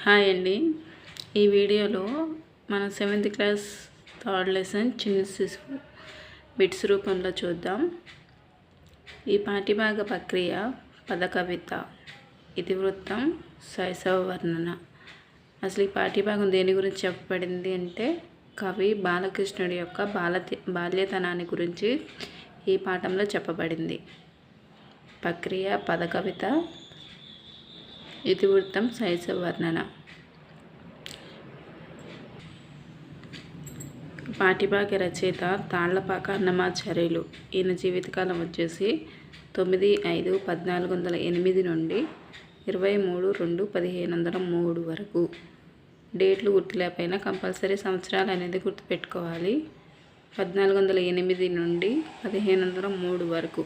Hi అండి. ఈ వీడియోలో మనం 7th క్లాస్ 3rd లెసన్ చిన్న శిశువు బిట్స్ రూపంలో చూద్దాం. ఈ పాఠ్యభాగ ప్రక్రియ పద కవిత, ఇతివృత్తం, శైశవ వర్ణన. అసలు ఈ పాఠ్యభాగం దేని గురించి చెప్పబడింది అంటే కవి బాలకృష్ణుడి యొక్క బాల్యతనాన్ని గురించి ఈ పాఠంలో చెప్పబడింది. ప్రక్రియ పద కవిత, ఇతివృత్తం, శైశవ వర్ణన. పాఠ్యభాగ రచయిత తాళ్లపాక అన్నమాచార్యులు. ఈయన జీవితకాలం వచ్చేసి 9/5/1408 నుండి 23/2/1503 వరకు. డేట్లు గుర్తులేకపోయినా కంపల్సరీ సంవత్సరాలు అనేది గుర్తుపెట్టుకోవాలి. 1408 నుండి 1503 వరకు.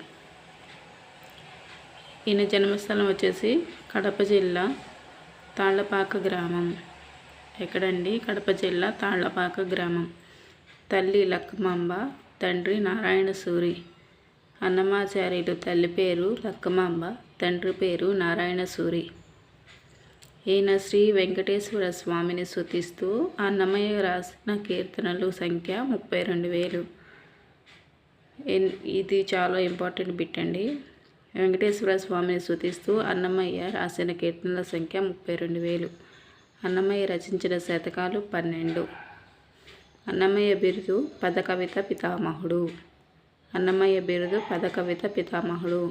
ఈయన జన్మస్థలం వచ్చేసి కడప జిల్లా తాళ్లపాక గ్రామం. ఎక్కడండి? కడప జిల్లా తాళ్లపాక గ్రామం. తల్లి లక్కమాంబ, తండ్రి నారాయణ సూరి. అన్నమాచార్యులు తల్లి పేరు లక్కమాంబ, తండ్రి పేరు నారాయణ సూరి. ఈయన శ్రీ వెంకటేశ్వర స్వామిని స్తుతిస్తూ అన్నమయ్య రాసిన కీర్తనలు సంఖ్య 32,000. ఇది చాలా ఇంపార్టెంట్ బిట్ అండి. వెంకటేశ్వర స్వామిని స్తుతిస్తూ అన్నమయ్య రాసిన కీర్తనల సంఖ్య 32,000. అన్నమయ్య రచించిన శతకాలు 12. అన్నమయ్య బిరుదు పద కవిత పితామహుడు. అన్నమయ్య బిరుదు పద కవిత పితామహుడు.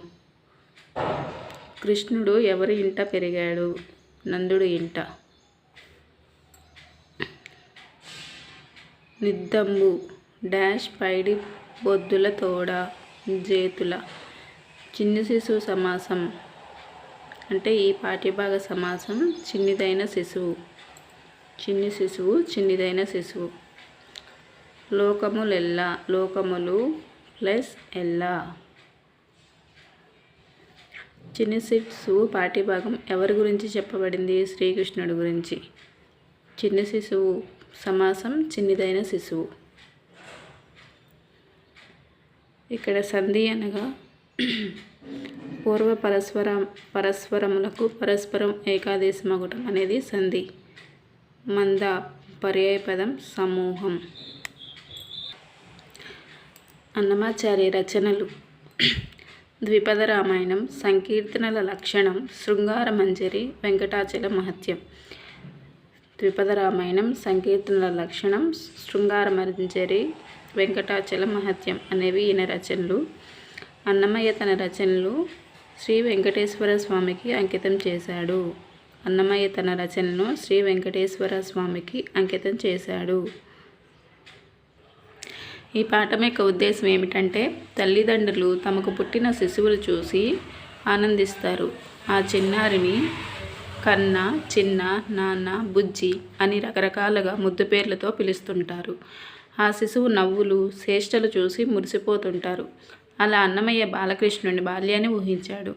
కృష్ణుడు ఎవరి ఇంట పెరిగాడు? నందుడు ఇంట. నిద్దంబు డాష్ పైడి బొద్దుల తోడ జేతుల. చిన్ని శిశువు సమాసం అంటే ఈ పాఠ్యభాగ సమాసం చిన్నిదైన శిశువు. చిన్ని శిశువు, చిన్నిదైన శిశువు. లోకములెల్ల, లోకములు ప్లస్ ఎల్లా. చిన్ని శిశువు పాఠ్యభాగం ఎవరి గురించి చెప్పబడింది? శ్రీకృష్ణుడి గురించి. చిన్ని శిశువు సమాసం చిన్నిదైన శిశువు. ఇక్కడ సంధి అనగా పూర్వ పరస్పరములకు పరస్పరం ఏకాదేశమగుటం అనేది సంధి. మంద పర్యాయపదం సమూహం. అన్నమాచార్య రచనలు: ద్విపద రామాయణం, సంకీర్తనల లక్షణం, శృంగార మంజరి, వెంకటాచల మహత్యం. ద్విపద రామాయణం, సంకీర్తనల లక్షణం, శృంగార మంజరి, వెంకటాచల మహత్యం అనేవి ఈయన రచనలు. అన్నమయ్య తన రచనలు శ్రీ వెంకటేశ్వర స్వామికి అంకితం చేశాడు. అన్నమయ్య తన రచనను శ్రీ వెంకటేశ్వర స్వామికి అంకితం చేశాడు. ఈ పాఠం యొక్క ఉద్దేశం ఏమిటంటే తల్లిదండ్రులు తమకు పుట్టిన శిశువులు చూసి ఆనందిస్తారు. ఆ చిన్నారిని కన్న, చిన్న, నాన్న, బుజ్జి అని రకరకాలుగా ముద్దు పేర్లతో పిలుస్తుంటారు. ఆ శిశువు నవ్వులు, చేష్టలు చూసి మురిసిపోతుంటారు. అలా అన్నమయ్య బాలకృష్ణుని బాల్యాన్ని ఊహించాడు.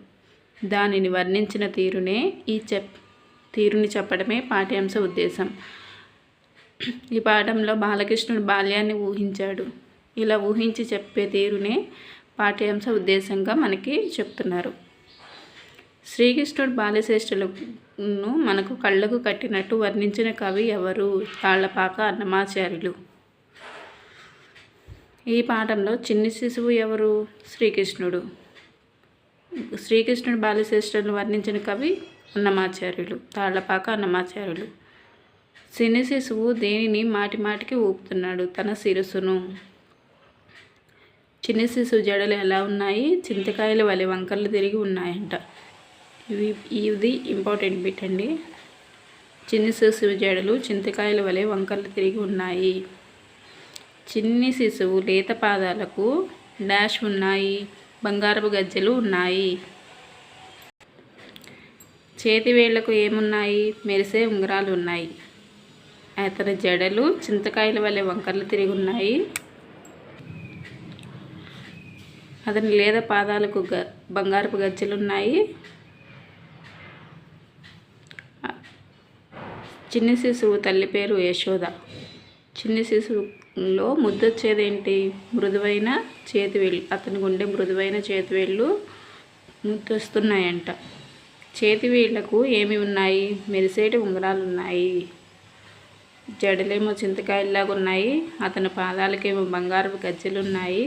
దానిని వర్ణించిన తీరుని చెప్పడమే పాఠ్యాంశ ఉద్దేశం. ఈ పాఠంలో బాలకృష్ణుడు బాల్యాన్ని ఊహించాడు. ఇలా ఊహించి చెప్పే తీరునే పాఠ్యాంశ ఉద్దేశంగా మనకి చెప్తున్నారు. శ్రీకృష్ణుడు బాల్యశ్రేష్ఠులను మనకు కళ్ళకు కట్టినట్టు వర్ణించిన కవి ఎవరు? తాళ్లపాక అన్నమాచార్యులు. ఈ పాఠంలో చిన్ని శిశువు ఎవరు? శ్రీకృష్ణుడు. శ్రీకృష్ణుడు బాల్యశ్రేష్ఠులను వర్ణించిన కవి అన్నమాచార్యులు, తాళ్లపాక అన్నమాచార్యులు. చిన్ని శిశువు దేనిని మాటిమాటికి ఊపుతున్నాడు? తన శిరస్సును. చిన్ని శిశువు జడలు ఎలా ఉన్నాయి? చింతకాయల వలె వంకర్లు తిరిగి ఉన్నాయంట. ఇది ఇంపార్టెంట్ బిట్ అండి. చిన్ని శిశువు జడలు చింతకాయల వలె వంకర్లు తిరిగి ఉన్నాయి. చిన్ని శిశువు లేత పాదాలకు డాష్ ఉన్నాయి? బంగారపు గజ్జెలు ఉన్నాయి. చేతి వేళ్లకు ఏమున్నాయి? మెరిసే ఉంగరాలు ఉన్నాయి. అతని జడలు చింతకాయల వలె వంకర్లు తిరిగి ఉన్నాయి. అతని లేత పాదాలకు బంగారపు గజ్జెలు ఉన్నాయి. చిన్ని శిశువు తల్లి పేరు యశోద. చిన్ని శిశువులో ముద్దొచ్చేదేంటి? మృదువైన చేతివేళ్ళు. అతనికి ఉండే మృదువైన చేతివేళ్ళు ముద్దొస్తున్నాయంట. చేతి వేళ్లకు ఏమి ఉన్నాయి? మెరిసేటి ఉంగరాలు ఉన్నాయి. జడలేమో చింతకాయల్లాగా ఉన్నాయి. అతని పాదాలకేమో బంగారపు గజ్జెలు ఉన్నాయి.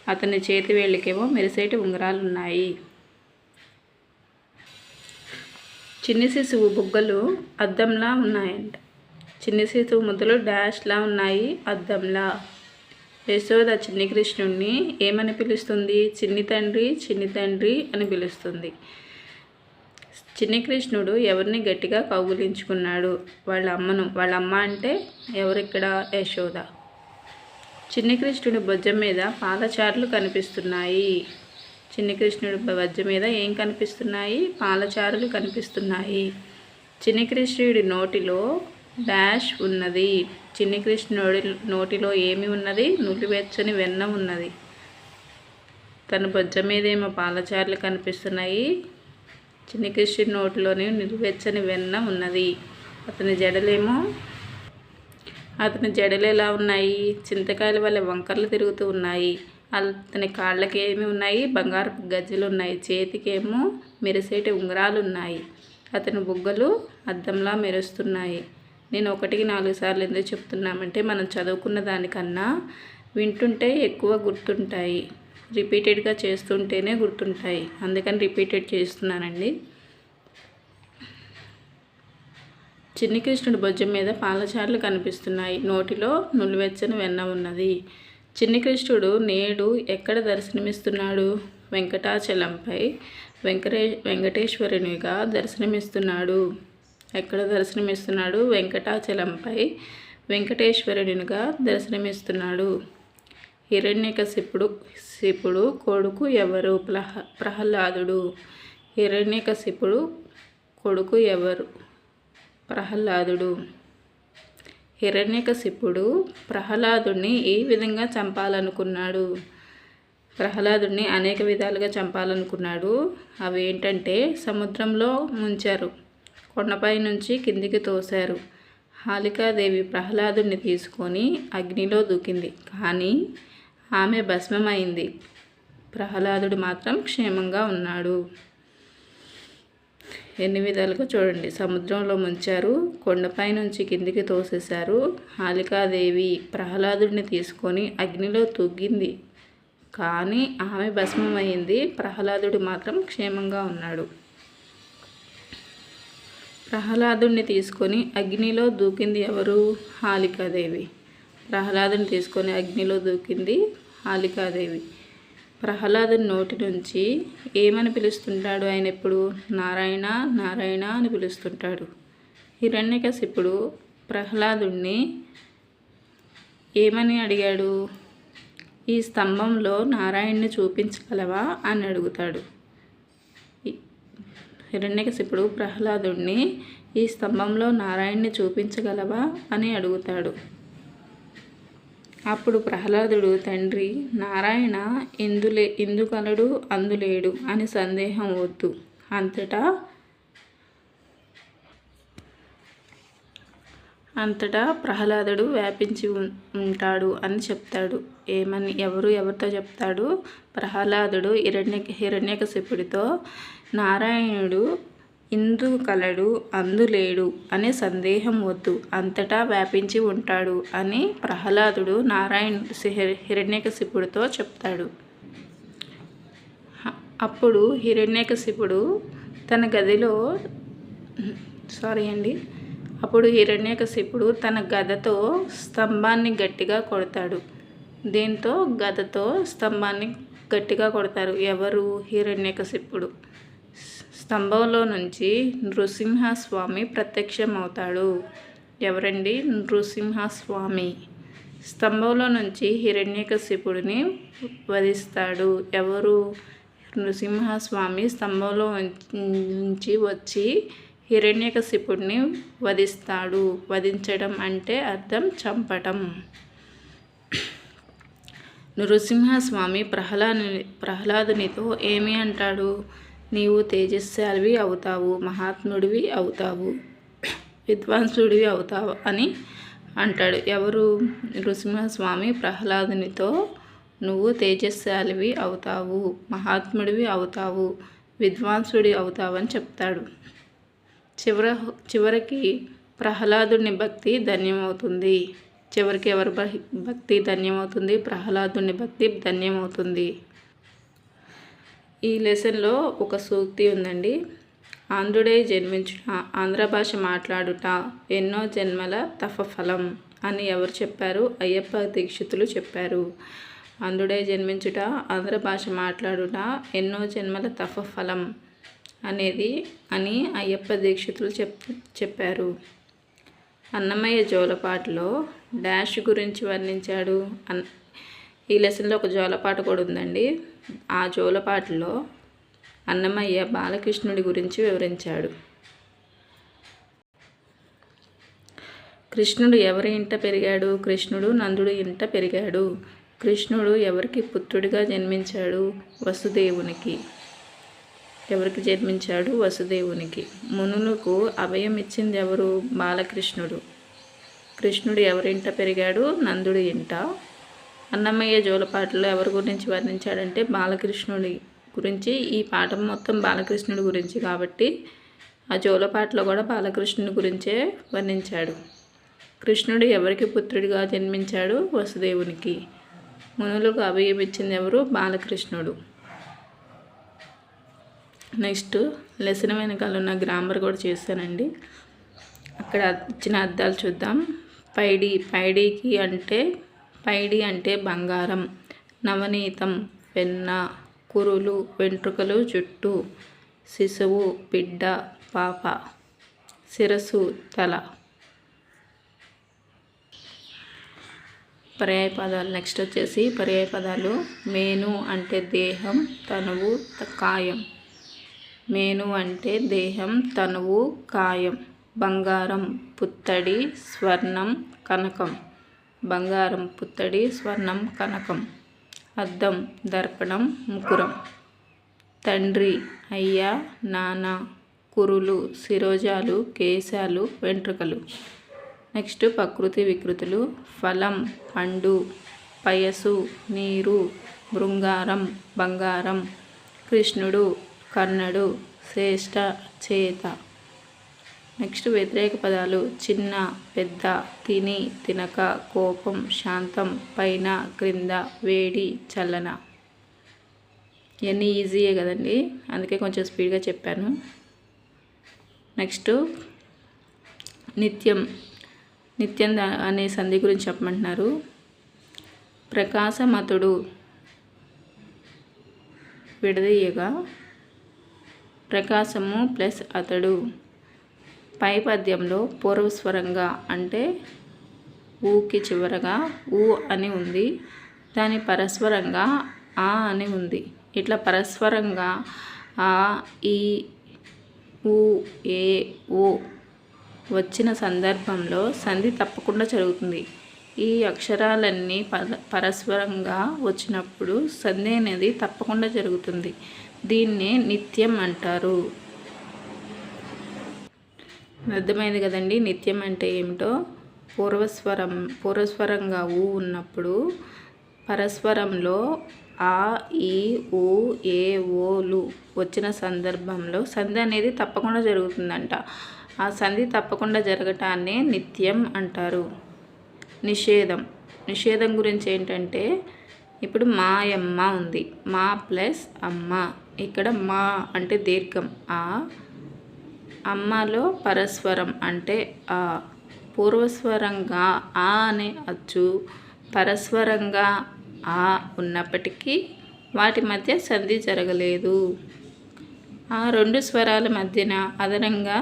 అతని చేతి వేళ్ళకేమో మెరిసేటి ఉంగరాలు ఉన్నాయి. చిన్ని శిశువు బుగ్గలు అద్దంలా ఉన్నాయంట. చిన్ని శిశువు ముద్దలు డాష్లా ఉన్నాయి, అద్దంలా. యశోద చిన్ని కృష్ణుడిని ఏమని పిలుస్తుంది? చిన్ని తండ్రి, చిన్ని తండ్రి అని పిలుస్తుంది. చిన్ని కృష్ణుడు ఎవరిని గట్టిగా కౌగులించుకున్నాడు? వాళ్ళ అమ్మను. వాళ్ళ అమ్మ అంటే ఎవరిక్కడ? యశోద. చిన్ని కృష్ణుడి భుజం మీద పాదచారులు కనిపిస్తున్నాయి. చిన్ని కృష్ణుడి భుజం మీద ఏం కనిపిస్తున్నాయి? పాదచారులు కనిపిస్తున్నాయి. చిన్ని కృష్ణుడి నోటిలో డాష్ ఉన్నది. చిన్ని కృష్ణుడి నోటిలో ఏమి ఉన్నది? నులివెచ్చని వెన్న ఉన్నది. తన భుజం మీద ఏమో పాదచారులు కనిపిస్తున్నాయి. చిన్ని కృష్ణుడి నోటిలోనే నులివెచ్చని వెన్న ఉన్నది. అతని జడలు ఎలా ఉన్నాయి? చింతకాయల వల్ల వంకర్లు తిరుగుతూ ఉన్నాయి. అతని కాళ్ళకి ఏమి ఉన్నాయి? బంగారపు గజ్జెలు ఉన్నాయి. చేతికేమో మెరిసేటి ఉంగరాలు ఉన్నాయి. అతని బుగ్గలు అద్దంలా మెరుస్తున్నాయి. నేను 1కి 4 సార్లు ఎందుకు చెప్తున్నామంటే మనం చదువుకున్న దానికన్నా వింటుంటే ఎక్కువ గుర్తుంటాయి. రిపీటెడ్గా చేస్తుంటేనే గుర్తుంటాయి. అందుకని రిపీటెడ్ చేస్తున్నానండి. చిన్ని కృష్ణుడి భుజం మీద పాదచారులు కనిపిస్తున్నాయి. నోటిలో నులివెచ్చని వెన్న ఉన్నది. చిన్ని కృష్ణుడు నేడు ఎక్కడ దర్శనమిస్తున్నాడు? వెంకటాచలంపై వెంకటేశ్వరునిగా దర్శనమిస్తున్నాడు. ఎక్కడ దర్శనమిస్తున్నాడు? వెంకటాచలంపై వెంకటేశ్వరునిగా దర్శనమిస్తున్నాడు. హిరణ్యకశిపుడు కొడుకు ఎవరు? ప్రహ్లాదుడు. హిరణ్యకశిపుడు కొడుకు ఎవరు? ప్రహ్లాదుడు. హిరణ్యకశిపుడు ప్రహ్లాదుడిని ఏ విధంగా చంపాలనుకున్నాడు? ప్రహ్లాదుడిని అనేక విధాలుగా చంపాలనుకున్నాడు. అవి ఏంటంటే సముద్రంలో ముంచారు, కొండపై నుంచి కిందికి తోశారు. హాలికాదేవి ప్రహ్లాదుడిని తీసుకొని అగ్నిలో దూకింది, కానీ ఆమె భస్మమైంది. ప్రహ్లాదుడు మాత్రం క్షేమంగా ఉన్నాడు. ఎన్ని విధాలుగా చూడండి. సముద్రంలో ముంచారు, కొండపై నుంచి కిందికి తోసేశారు. హాలికాదేవి ప్రహ్లాదుడిని తీసుకొని అగ్నిలో తూగింది, కానీ ఆమె భస్మమైంది. ప్రహ్లాదుడు మాత్రం క్షేమంగా ఉన్నాడు. ప్రహ్లాదుడిని తీసుకొని అగ్నిలో దూకింది ఎవరు? హాలికాదేవి. ప్రహ్లాదుని తీసుకొని అగ్నిలో దూకింది హాలికాదేవి. ప్రహ్లాదుని నోటి నుంచి ఏమని పిలుస్తుంటాడు? ఆయన ఎప్పుడు నారాయణ నారాయణ అని పిలుస్తుంటాడు. హిరణ్యకశిపుడు ప్రహ్లాదుడిని ఏమని అడిగాడు? ఈ స్తంభంలో నారాయణ్ణి చూపించగలవా అని అడుగుతాడు. హిరణ్యకశిపుడు ప్రహ్లాదుడిని ఈ స్తంభంలో నారాయణ్ణి చూపించగలవా అని అడుగుతాడు. అప్పుడు ప్రహ్లాదుడు, తండ్రి, నారాయణ ఎందుకలడు అందులేడు అని సందేహం వద్దు, అంతటా ప్రహ్లాదుడు వ్యాపించి ఉంటాడు అని చెప్తాడు. ఎవరితో చెప్తాడు? ప్రహ్లాదుడు హిరణ్యకశిపుడితో నారాయణుడు ఇందు కలడు అందులేడు అనే సందేహం వద్దు, అంతటా వ్యాపించి ఉంటాడు అని ప్రహ్లాదుడు హిరణ్యకశిపుడితో చెప్తాడు. అప్పుడు హిరణ్యకశిపుడు తన గదతో స్తంభాన్ని గట్టిగా కొడతాడు. దీంతో గదతో స్తంభాన్ని గట్టిగా కొడతారు. ఎవరు? హిరణ్యకశిపుడు. స్తంభంలో నుంచి నృసింహస్వామి ప్రత్యక్షమవుతాడు. ఎవరండి? నృసింహస్వామి. స్తంభంలో నుంచి హిరణ్యకశిపుడిని వధిస్తాడు. ఎవరు? నృసింహస్వామి స్తంభంలో నుంచి వచ్చి హిరణ్యకశిపుడిని వధిస్తాడు. వధించడం అంటే అర్థం చంపటం. నృసింహస్వామి ప్రహ్లాదునితో ఏమి అంటాడు? నీవు తేజస్శాలివి అవుతావు, మహాత్ముడివి అవుతావు, విద్వాంసుడివి అవుతావు అని అంటాడు. ఎవరు? నృసింహస్వామి ప్రహ్లాదునితో నువ్వు తేజస్శాలివి అవుతావు, మహాత్ముడివి అవుతావు, విద్వాంసుడి అవుతావని చెప్తాడు. చివరికి ప్రహ్లాదుని భక్తి ధన్యమవుతుంది. చివరికి ఎవరి భక్తి ధన్యమవుతుంది? ప్రహ్లాదుని భక్తి ధన్యమవుతుంది. ఈ లెసన్లో ఒక సూక్తి ఉందండి. ఆంధ్రుడై జన్మించుట, ఆంధ్ర భాష మాట్లాడుట ఎన్నో జన్మల తపఫలం అని ఎవరు చెప్పారు? అయ్యప్ప దీక్షితులు చెప్పారు. ఆంధ్రుడై జన్మించుట, ఆంధ్ర భాష మాట్లాడుట ఎన్నో జన్మల తపఫలం అని అయ్యప్ప దీక్షితులు చెప్పారు. అన్నమయ్య జోలపాటలో డాష్ గురించి వర్ణించాడు. ఈ లెసన్లో ఒక జోలపాట కూడా ఉందండి. ఆ జోలపాటలో అన్నమయ్య బాలకృష్ణుడి గురించి వివరించాడు. కృష్ణుడు ఎవరి ఇంట పెరిగాడు? కృష్ణుడు నందుడి ఇంట పెరిగాడు. కృష్ణుడు ఎవరికి పుత్రుడిగా జన్మించాడు? వసుదేవునికి. ఎవరికి జన్మించాడు? వసుదేవునికి. మునులకు అభయం ఇచ్చింది ఎవరు? బాలకృష్ణుడు. కృష్ణుడు ఎవరింట పెరిగాడు? నందుడి ఇంట. అన్నమయ్య జోలపాటలో ఎవరి గురించి వర్ణించాడంటే బాలకృష్ణుడి గురించి. ఈ పాఠం మొత్తం బాలకృష్ణుడి గురించి కాబట్టి ఆ జోలపాటలో కూడా బాలకృష్ణుడి గురించే వర్ణించాడు. కృష్ణుడు ఎవరికి పుత్రుడిగా జన్మించాడు? వసుదేవునికి. మునులకు అభయం ఇచ్చింది ఎవరు? బాలకృష్ణుడు. నెక్స్ట్ లెసన్ వెనకాల ఉన్న గ్రామర్ కూడా చేశానండి. అక్కడ ఇచ్చిన అర్థాలు చూద్దాం. పైడి అంటే బంగారం, నవనీతం వెన్న, కురులు వెంట్రుకలు జుట్టు, శిశువు బిడ్డ పాప, శిరస్సు తల. పర్యాయపదాలు నెక్స్ట్ వచ్చేసి పర్యాయపదాలు. మేను అంటే దేహం, తనువు, కాయం. మేను అంటే దేహం, తనువు, కాయం. బంగారం, పుత్తడి, స్వర్ణం, కనకం. బంగారం, పుత్తడి, స్వర్ణం, కనకం. అద్దం, దర్పణం, ముకురం. తండ్రి, అయ్య, నాన్న. కురులు, శిరోజాలు, కేశాలు, వెంట్రుకలు. నెక్స్ట్ ప్రకృతి వికృతులు. ఫలం, పండు. పయసు, నీరు. బృంగారం, బంగారం. కృష్ణుడు, కర్ణుడు. శ్రేష్ఠ, చేత. నెక్స్ట్ వ్యతిరేక పదాలు. చిన్న, పెద్ద, తిని, తినక, కోపం, శాంతం, పైన, క్రింద, వేడి, చల్లన. ఇవన్నీ ఈజీయే కదండి, అందుకే కొంచెం స్పీడ్గా చెప్పాను. నెక్స్ట్ నిత్యం అనే సంధి గురించి చెప్పమంటున్నారు. ప్రకాశమతుడు విడదీయగా ప్రకాశము ప్లస్ అతడు. పై పద్యంలో పూర్వస్వరంగా అంటే ఊకి చివరగా ఊ అని ఉంది. దాని పరస్వరంగా ఆ అని ఉంది. ఇట్లా పరస్వరంగా ఆ, ఈ, ఊ, ఏ, ఓ వచ్చిన సందర్భంలో సంధి తప్పకుండా జరుగుతుంది. ఈ అక్షరాలన్నీ పరస్పరంగా వచ్చినప్పుడు సంధి అనేది తప్పకుండా జరుగుతుంది. దీన్నే నిత్యం అంటారు. అర్థమైంది కదండి నిత్యం అంటే ఏమిటో. పూర్వస్వరంగా ఊ ఉన్నప్పుడు పరస్వరంలో ఆ, ఈ, ఊ, ఏ, ఓలు వచ్చిన సందర్భంలో సంధి అనేది తప్పకుండా జరుగుతుందంట. ఆ సంధి తప్పకుండా జరగటాన్నే నిత్యం అంటారు. నిషేధం గురించి ఏంటంటే, ఇప్పుడు మాయమ్మ ఉంది. మా ప్లస్ అమ్మ. ఇక్కడ మా అంటే దీర్ఘం ఆ, అమ్మలో పరస్వరం అంటే ఆ. పూర్వస్వరంగా ఆ అనే అచ్చు పరస్వరంగా ఆ ఉన్నప్పటికీ వాటి మధ్య సంధి జరగలేదు. ఆ రెండు స్వరాల మధ్యన అదనంగా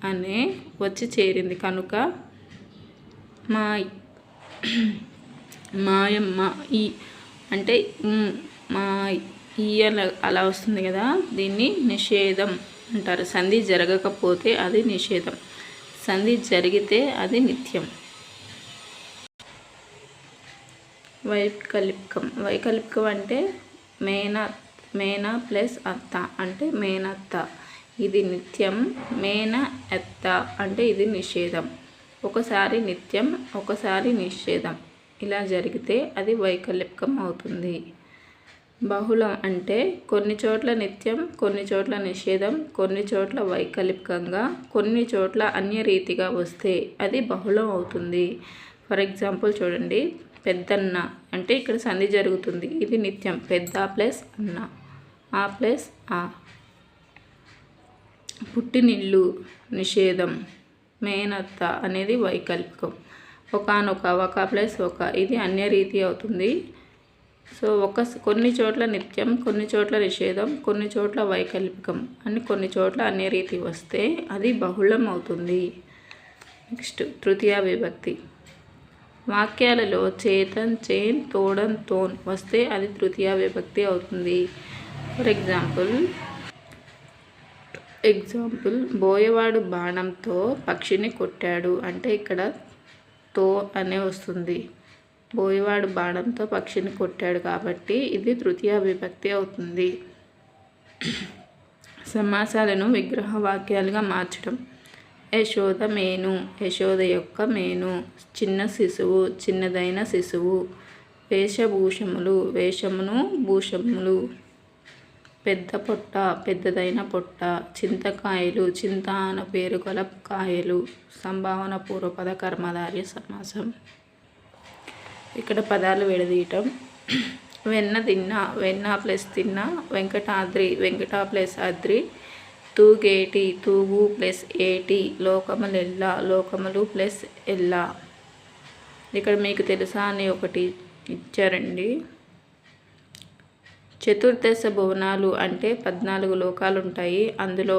అనే వచ్చి చేరింది కనుక మాయమ్మ ఈ అంటే మా ఈ అలా వస్తుంది కదా, దీన్ని నిషేధం అంటారు. సంధి జరగకపోతే అది నిషేధం, సంధి జరిగితే అది నిత్యం. వైకల్పికం అంటే మేన ప్లస్ అత్త అంటే మేనత్త. ఇది నిత్యం. మేన ఎత్త అంటే ఇది నిషేధం. ఒకసారి నిత్యం, ఒకసారి నిషేధం. ఇలా జరిగితే అది వైకల్పికం అవుతుంది. బహుళం అంటే కొన్ని చోట్ల నిత్యం, కొన్ని చోట్ల నిషేధం, కొన్ని చోట్ల వైకల్పికంగా, కొన్ని చోట్ల అన్యరీతిగా వస్తే అది బహుళం అవుతుంది. ఫర్ ఎగ్జాంపుల్ చూడండి, పెద్దన్న అంటే ఇక్కడ సంధి జరుగుతుంది, ఇది నిత్యం, పెద్ద ప్లస్ అన్న, ఆ ప్లస్ ఆ. పుట్టినిల్లు నిషేధం, మేనత్త అనేది వైకల్పికం, ఒకానొక, ఒక ప్లస్ ఒక, ఇది అన్యరీతి అవుతుంది. సో కొన్ని చోట్ల నిత్యం, కొన్ని చోట్ల నిషేధం, కొన్ని చోట్ల వైకల్పికం అని కొన్ని చోట్ల అన్యరీతి వస్తే అది బహుళం అవుతుంది. నెక్స్ట్ తృతీయ విభక్తి. వాక్యాలలో చేతన్, చేన్, తోడన్, తోన్ వస్తే అది తృతీయ విభక్తి అవుతుంది. ఫర్ ఎగ్జాంపుల్ బోయవాడు బాణంతో పక్షిని కొట్టాడు అంటే ఇక్కడ తో అనే వస్తుంది. బోయవాడు బాణంతో పక్షిని కొట్టాడు కాబట్టి ఇది తృతీయ విభక్తి అవుతుంది. సమాసాలను విగ్రహ వాక్యాలుగా మార్చడం. యశోద మేను, యశోద యొక్క మేను. చిన్న శిశువు, చిన్నదైన శిశువు. వేషభూషములు, వేషమును భూషములు. పెద్ద పొట్ట, పెద్దదైన పొట్ట. చింతకాయలు, చింత అన పేరు గల కాయలు. సంభావన పూర్వపద కర్మధారయ సమాసం. ఇక్కడ పదాలు విడదీయటం. వెన్న తిన్నా, వెన్న ప్లస్ తిన్నా. వెంకటాద్రి, వెంకట ప్లస్ అద్రి. తూగేటి, తూగు ప్లస్ ఏటి. లోకములెల్లా, లోకములు ప్లస్ ఎల్లా. ఇక్కడ మీకు తెలుసా అని ఒకటి ఇచ్చారండి. చతుర్దశ భువనాలు అంటే 14 లోకాలు ఉంటాయి. అందులో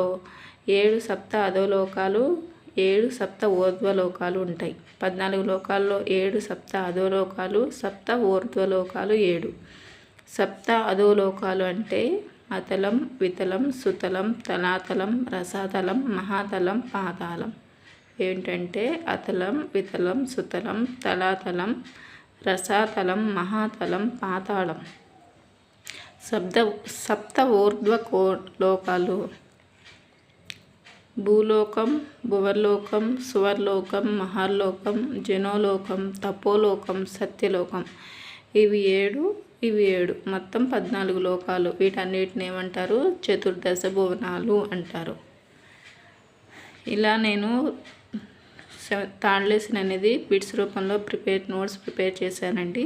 7 సప్త అధోలోకాలు, 7 సప్త ఊర్ధ్వలోకాలు ఉంటాయి. 14 లోకాల్లో 7 సప్త అధోలోకాలు, సప్త ఊర్ధ్వలోకాలు 7. సప్త అధోలోకాలు అంటే అతలం, వితలం, సుతలం, తలాతలం, రసాతలం, మహాతలం, పాతాళం. ఏంటంటే అతలం, వితలం, సుతలం, తలాతలం, రసాతలం, మహాతలం, పాతాళం. సప్త ఊర్ధ్వ లోకాలు భూలోకం, భువర్లోకం, సువర్లోకం, మహర్లోకం, జనోలోకం, తపోలోకం, సత్యలోకం. ఇవి 7 మొత్తం 14 లోకాలు. వీటన్నిటిని ఏమంటారు? చతుర్దశ భువనాలు అంటారు. ఇలా నేను థర్డ్ లెసన్ అనేది బిట్స్ రూపంలో నోట్స్ ప్రిపేర్ చేశానండి.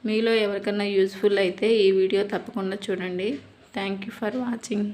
మీలో ఎవరికైనా యూజ్ఫుల్ అయితే ఈ వీడియో తప్పకుండా చూడండి. Thank you for watching.